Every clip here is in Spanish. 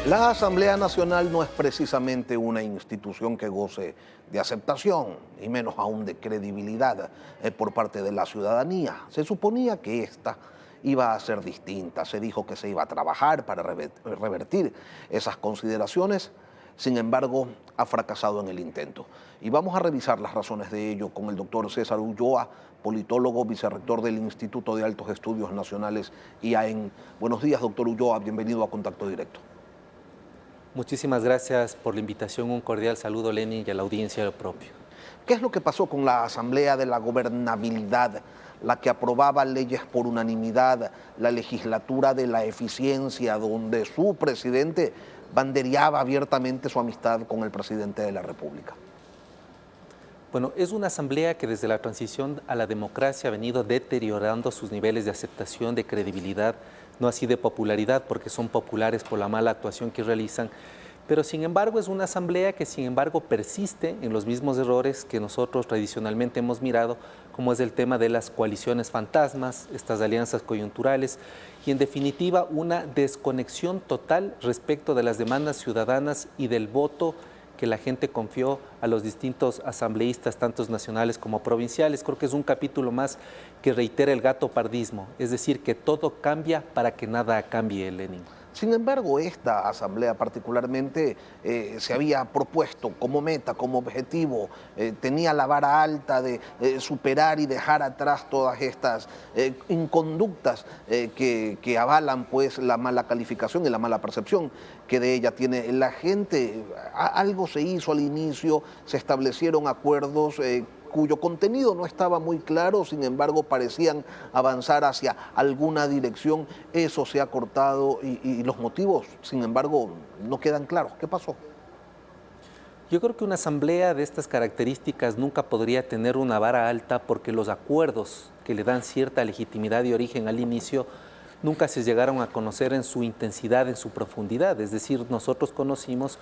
La Asamblea Nacional no es precisamente una institución que goce de aceptación, y menos aún de credibilidad por parte de la ciudadanía. Se suponía que esta iba a ser distinta, se dijo que se iba a trabajar para revertir esas consideraciones, sin embargo, ha fracasado en el intento. Y vamos a revisar las razones de ello con el doctor César Ulloa, politólogo, vicerrector del Instituto de Altos Estudios Nacionales, IAEN. Buenos días, doctor Ulloa, bienvenido a Contacto Directo. Muchísimas gracias por la invitación. Un cordial saludo, Lenin, y a la audiencia propio. ¿Qué es lo que pasó con la Asamblea de la Gobernabilidad, la que aprobaba leyes por unanimidad, la legislatura de la eficiencia, donde su presidente bandereaba abiertamente su amistad con el presidente de la República? Bueno, es una asamblea que desde la transición a la democracia ha venido deteriorando sus niveles de aceptación, de credibilidad, no así de popularidad, porque son populares por la mala actuación que realizan, pero sin embargo es una asamblea que sin embargo persiste en los mismos errores que nosotros tradicionalmente hemos mirado, como es el tema de las coaliciones fantasmas, estas alianzas coyunturales, y en definitiva una desconexión total respecto de las demandas ciudadanas y del voto que la gente confió a los distintos asambleístas, tanto nacionales como provinciales. Creo que es un capítulo más que reitera el gatopardismo, es decir, que todo cambia para que nada cambie, Lenin. Sin embargo, esta asamblea particularmente se había propuesto como meta, como objetivo, tenía la vara alta de superar y dejar atrás todas estas inconductas que avalan pues la mala calificación y la mala percepción que de ella tiene la gente. Algo se hizo al inicio, se establecieron acuerdos cuyo contenido no estaba muy claro, sin embargo parecían avanzar hacia alguna dirección. Eso se ha cortado y los motivos, sin embargo, no quedan claros. ¿Qué pasó? Yo creo que una asamblea de estas características nunca podría tener una vara alta porque los acuerdos que le dan cierta legitimidad y origen al inicio nunca se llegaron a conocer en su intensidad, en su profundidad. Es decir, nosotros conocimos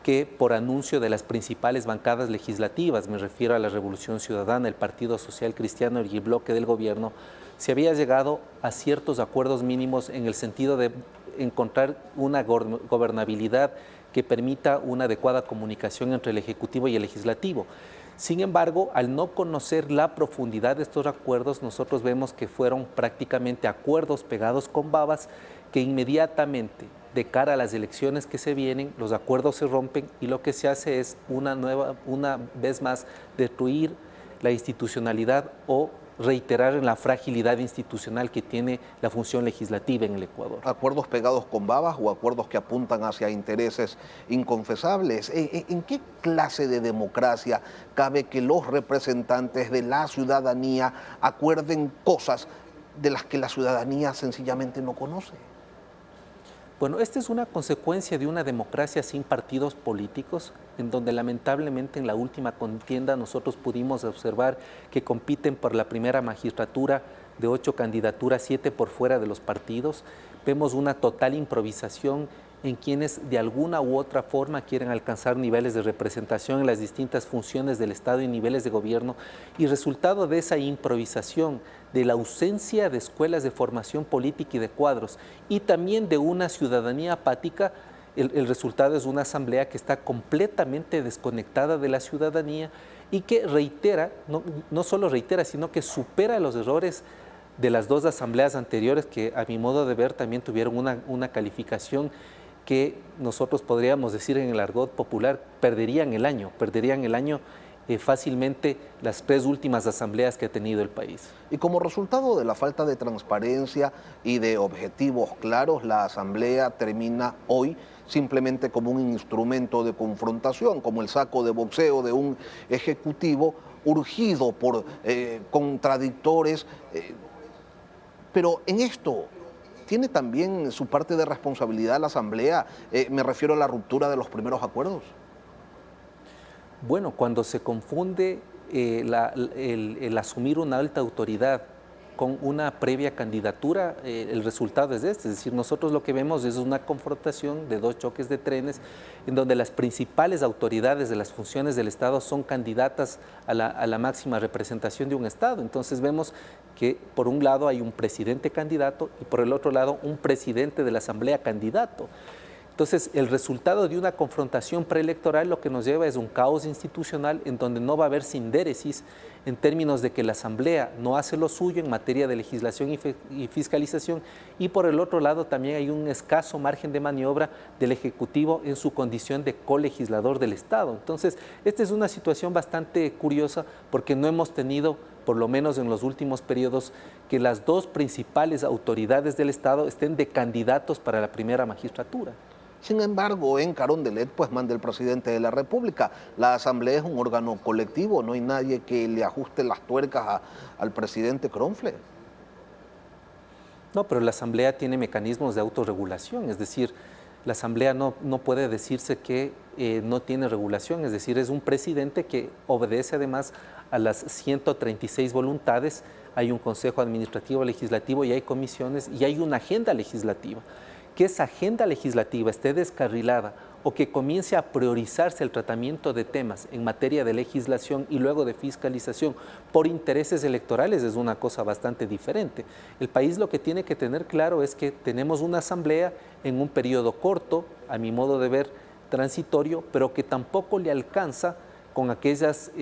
que por anuncio de las principales bancadas legislativas, me refiero a la Revolución Ciudadana, el Partido Social Cristiano y el bloque del gobierno, se había llegado a ciertos acuerdos mínimos en el sentido de encontrar una gobernabilidad que permita una adecuada comunicación entre el Ejecutivo y el Legislativo. Sin embargo, al no conocer la profundidad de estos acuerdos, nosotros vemos que fueron prácticamente acuerdos pegados con babas que inmediatamente, de cara a las elecciones que se vienen, los acuerdos se rompen y lo que se hace es una vez más, destruir la institucionalidad o reiterar en la fragilidad institucional que tiene la función legislativa en el Ecuador. ¿Acuerdos pegados con babas o acuerdos que apuntan hacia intereses inconfesables? ¿En qué clase de democracia cabe que los representantes de la ciudadanía acuerden cosas de las que la ciudadanía sencillamente no conoce? Bueno, esta es una consecuencia de una democracia sin partidos políticos, en donde lamentablemente en la última contienda nosotros pudimos observar que compiten por la primera magistratura de 8 candidaturas, 7 por fuera de los partidos. Vemos una total improvisación en quienes de alguna u otra forma quieren alcanzar niveles de representación en las distintas funciones del Estado y niveles de gobierno, y resultado de esa improvisación, de la ausencia de escuelas de formación política y de cuadros, y también de una ciudadanía apática, el resultado es una asamblea que está completamente desconectada de la ciudadanía y que reitera, no solo reitera, sino que supera los errores de las 2 asambleas anteriores que a mi modo de ver también tuvieron una calificación que nosotros podríamos decir en el argot popular, perderían el año fácilmente las 3 últimas asambleas que ha tenido el país. Y como resultado de la falta de transparencia y de objetivos claros, la asamblea termina hoy simplemente como un instrumento de confrontación, como el saco de boxeo de un ejecutivo urgido por contradictores. Pero en esto ¿tiene también su parte de responsabilidad la Asamblea? Me refiero a la ruptura de los primeros acuerdos. Bueno, cuando se confunde el asumir una alta autoridad con una previa candidatura, el resultado es este. Es decir, nosotros lo que vemos es una confrontación de 2 choques de trenes en donde las principales autoridades de las funciones del Estado son candidatas a la máxima representación de un Estado. Entonces vemos que por un lado hay un presidente candidato y por el otro lado un presidente de la Asamblea candidato. Entonces, el resultado de una confrontación preelectoral lo que nos lleva es un caos institucional en donde no va a haber sindéresis en términos de que la Asamblea no hace lo suyo en materia de legislación y fiscalización, y por el otro lado también hay un escaso margen de maniobra del Ejecutivo en su condición de colegislador del Estado. Entonces, esta es una situación bastante curiosa porque no hemos tenido, por lo menos en los últimos periodos, que las dos principales autoridades del Estado estén de candidatos para la primera magistratura. Sin embargo, en Carondelet, pues manda el presidente de la República. La Asamblea es un órgano colectivo, no hay nadie que le ajuste las tuercas al presidente Kronfle. No, pero la Asamblea tiene mecanismos de autorregulación, es decir, la Asamblea no puede decirse que no tiene regulación, es decir, es un presidente que obedece además a las 136 voluntades, hay un Consejo Administrativo Legislativo y hay comisiones y hay una agenda legislativa. Que esa agenda legislativa esté descarrilada o que comience a priorizarse el tratamiento de temas en materia de legislación y luego de fiscalización por intereses electorales es una cosa bastante diferente. El país lo que tiene que tener claro es que tenemos una asamblea en un periodo corto, a mi modo de ver, transitorio, pero que tampoco le alcanza con aquellas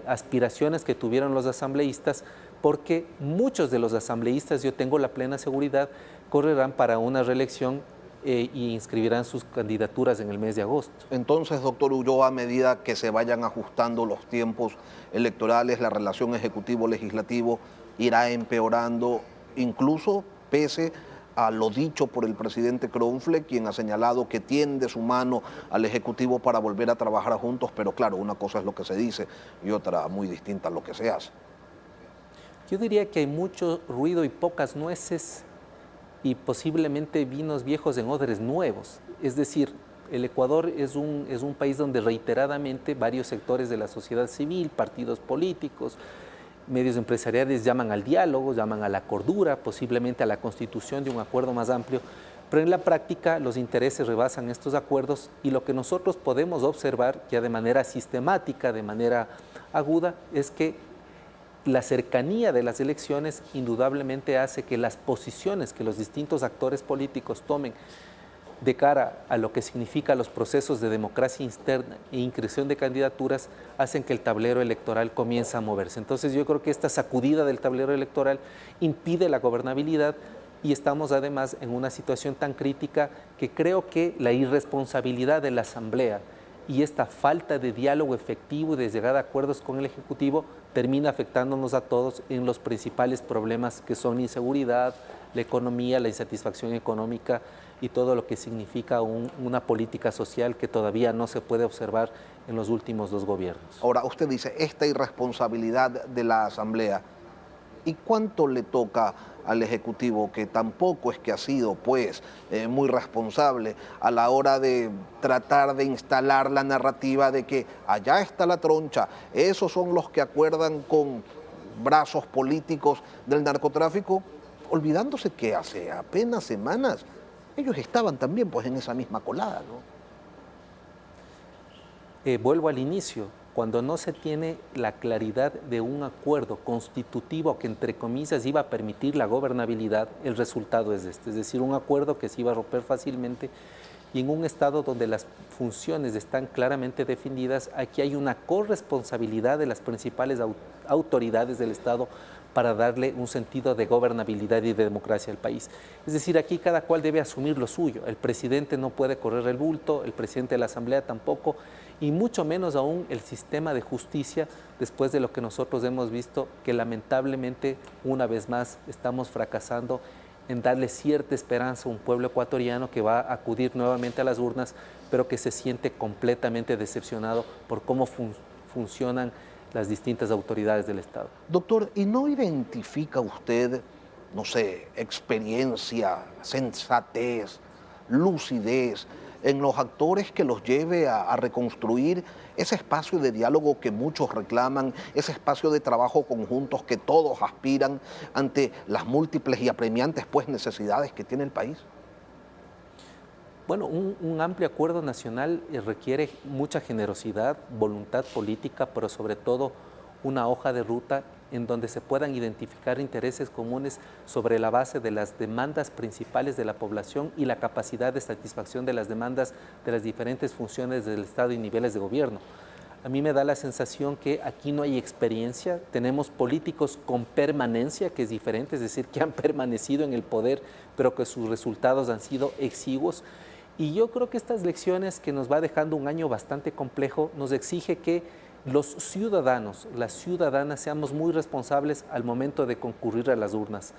aspiraciones que tuvieron los asambleístas, porque muchos de los asambleístas, yo tengo la plena seguridad, correrán para una reelección y inscribirán sus candidaturas en el mes de agosto. Entonces, doctor Ulloa, a medida que se vayan ajustando los tiempos electorales, la relación ejecutivo-legislativo irá empeorando, incluso pese a lo dicho por el presidente Kronfle, quien ha señalado que tiende su mano al Ejecutivo para volver a trabajar juntos, pero claro, una cosa es lo que se dice y otra muy distinta lo que se hace. Yo diría que hay mucho ruido y pocas nueces y posiblemente vinos viejos en odres nuevos. Es decir, el Ecuador es un país donde reiteradamente varios sectores de la sociedad civil, partidos políticos, medios empresariales llaman al diálogo, llaman a la cordura, posiblemente a la constitución de un acuerdo más amplio, pero en la práctica los intereses rebasan estos acuerdos y lo que nosotros podemos observar ya de manera sistemática, de manera aguda, es que la cercanía de las elecciones indudablemente hace que las posiciones que los distintos actores políticos tomen de cara a lo que significa los procesos de democracia interna e inscripción de candidaturas hacen que el tablero electoral comience a moverse. Entonces yo creo que esta sacudida del tablero electoral impide la gobernabilidad y estamos además en una situación tan crítica que creo que la irresponsabilidad de la Asamblea y esta falta de diálogo efectivo y de llegar a acuerdos con el Ejecutivo termina afectándonos a todos en los principales problemas que son inseguridad, la economía, la insatisfacción económica y todo lo que significa una política social que todavía no se puede observar en los últimos dos gobiernos. Ahora, usted dice, esta irresponsabilidad de la Asamblea, ¿y cuánto le toca al Ejecutivo, que tampoco es que ha sido pues muy responsable a la hora de tratar de instalar la narrativa de que allá está la troncha, esos son los que acuerdan con brazos políticos del narcotráfico, olvidándose que hace apenas semanas ellos estaban también pues en esa misma colada, ¿no? Vuelvo al inicio, cuando no se tiene la claridad de un acuerdo constitutivo que entre comillas iba a permitir la gobernabilidad, el resultado es este, es decir, un acuerdo que se iba a romper fácilmente y en un estado donde las funciones están claramente definidas, aquí hay una corresponsabilidad de las principales autoridades del Estado para darle un sentido de gobernabilidad y de democracia al país. Es decir, aquí cada cual debe asumir lo suyo. El presidente no puede correr el bulto, el presidente de la Asamblea tampoco, y mucho menos aún el sistema de justicia, después de lo que nosotros hemos visto, que lamentablemente una vez más estamos fracasando en darle cierta esperanza a un pueblo ecuatoriano que va a acudir nuevamente a las urnas, pero que se siente completamente decepcionado por cómo funcionan las distintas autoridades del Estado. Doctor, ¿y no identifica usted, no sé, experiencia, sensatez, lucidez en los actores que los lleve a reconstruir ese espacio de diálogo que muchos reclaman, ese espacio de trabajo conjuntos que todos aspiran ante las múltiples y apremiantes pues, necesidades que tiene el país? Bueno, un amplio acuerdo nacional requiere mucha generosidad, voluntad política, pero sobre todo una hoja de ruta en donde se puedan identificar intereses comunes sobre la base de las demandas principales de la población y la capacidad de satisfacción de las demandas de las diferentes funciones del Estado y niveles de gobierno. A mí me da la sensación que aquí no hay experiencia, tenemos políticos con permanencia, que es diferente, es decir, que han permanecido en el poder, pero que sus resultados han sido exiguos. Y yo creo que estas lecciones, que nos va dejando un año bastante complejo, nos exige que los ciudadanos, las ciudadanas, seamos muy responsables al momento de concurrir a las urnas.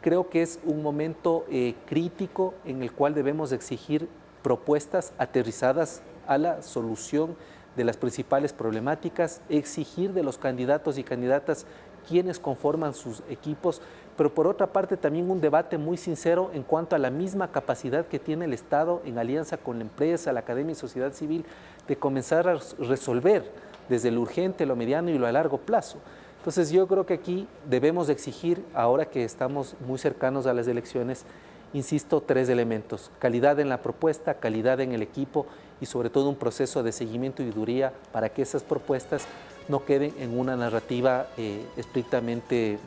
Creo que es un momento crítico en el cual debemos exigir propuestas aterrizadas a la solución de las principales problemáticas, exigir de los candidatos y candidatas quienes conforman sus equipos, pero por otra parte también un debate muy sincero en cuanto a la misma capacidad que tiene el Estado en alianza con la empresa, la academia y sociedad civil de comenzar a resolver desde lo urgente, lo mediano y lo a largo plazo. Entonces yo creo que aquí debemos exigir, ahora que estamos muy cercanos a las elecciones, insisto, 3 elementos: calidad en la propuesta, calidad en el equipo y sobre todo un proceso de seguimiento y viduría para que esas propuestas no queden en una narrativa estrictamente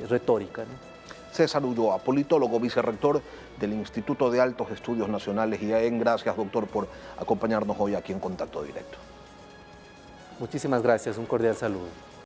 retórica, ¿no? César Ulloa, politólogo, vicerrector del Instituto de Altos Estudios Nacionales IAEN. Gracias, doctor, por acompañarnos hoy aquí en Contacto Directo. Muchísimas gracias, un cordial saludo.